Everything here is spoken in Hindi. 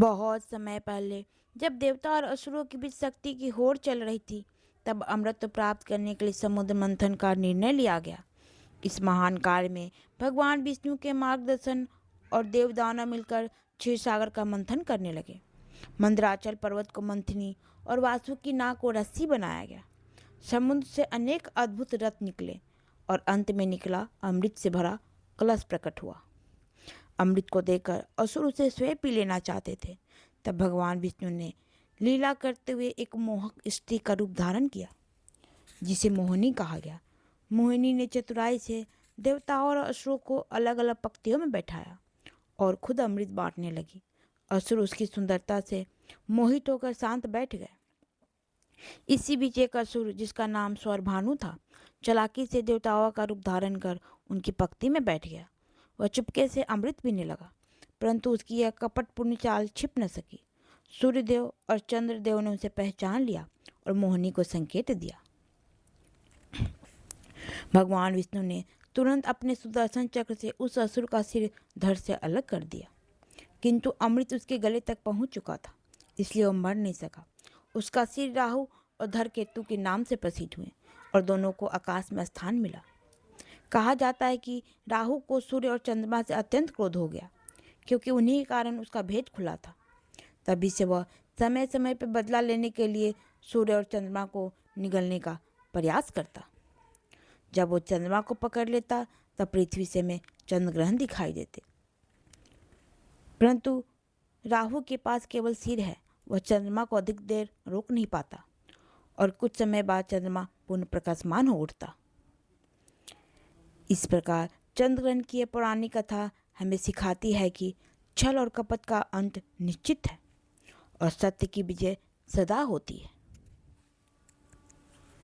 बहुत समय पहले जब देवता और असुरों के बीच शक्ति की होड़ चल रही थी, तब अमृत प्राप्त करने के लिए समुद्र मंथन का निर्णय लिया गया। इस महान कार्य में भगवान विष्णु के मार्गदर्शन और देवदानव मिलकर क्षीर सागर का मंथन करने लगे। मंदराचल पर्वत को मंथनी और वासुकी नाग को रस्सी बनाया गया। समुद्र से अनेक अद्भुत रत्न निकले और अंत में निकला अमृत से भरा कलश प्रकट हुआ। अमृत को देखकर असुर उसे स्वयं पी लेना चाहते थे। तब भगवान विष्णु ने लीला करते हुए एक मोहक स्त्री का रूप धारण किया, जिसे मोहिनी कहा गया। मोहिनी ने चतुराई से देवताओं और असुरों को अलग अलग पंक्तियों में बैठाया और खुद अमृत बांटने लगी। असुर उसकी सुंदरता से मोहित होकर शांत बैठ गए। इसी बीच एक असुर, जिसका नाम स्वरभानु था, चालाकी से देवताओं का रूप धारण कर उनकी पंक्ति में बैठ गया। वह चुपके से अमृत पीने लगा, परंतु उसकी यह कपटपूर्ण चाल छिप न सकी। सूर्यदेव और चंद्रदेव ने उसे पहचान लिया और मोहिनी को संकेत दिया। भगवान विष्णु ने तुरंत अपने सुदर्शन चक्र से उस असुर का सिर धड़ से अलग कर दिया, किंतु अमृत उसके गले तक पहुंच चुका था, इसलिए वह मर नहीं सका। उसका सिर राहु और धर केतु के नाम से प्रसिद्ध हुए और दोनों को आकाश में स्थान मिला। कहा जाता है कि राहु को सूर्य और चंद्रमा से अत्यंत क्रोध हो गया, क्योंकि उन्हीं के कारण उसका भेद खुला था। तभी से वह समय समय पर बदला लेने के लिए सूर्य और चंद्रमा को निगलने का प्रयास करता। जब वो चंद्रमा को पकड़ लेता तब पृथ्वी से में चंद्र ग्रहण दिखाई देते, परंतु राहु के पास केवल सिर है, वह चंद्रमा को अधिक देर रोक नहीं पाता और कुछ समय बाद चंद्रमा पूर्ण प्रकाशमान हो उठता। इस प्रकार चंद्र ग्रहण की यह पौराणिक कथा हमें सिखाती है कि छल और कपट का अंत निश्चित है और सत्य की विजय सदा होती है।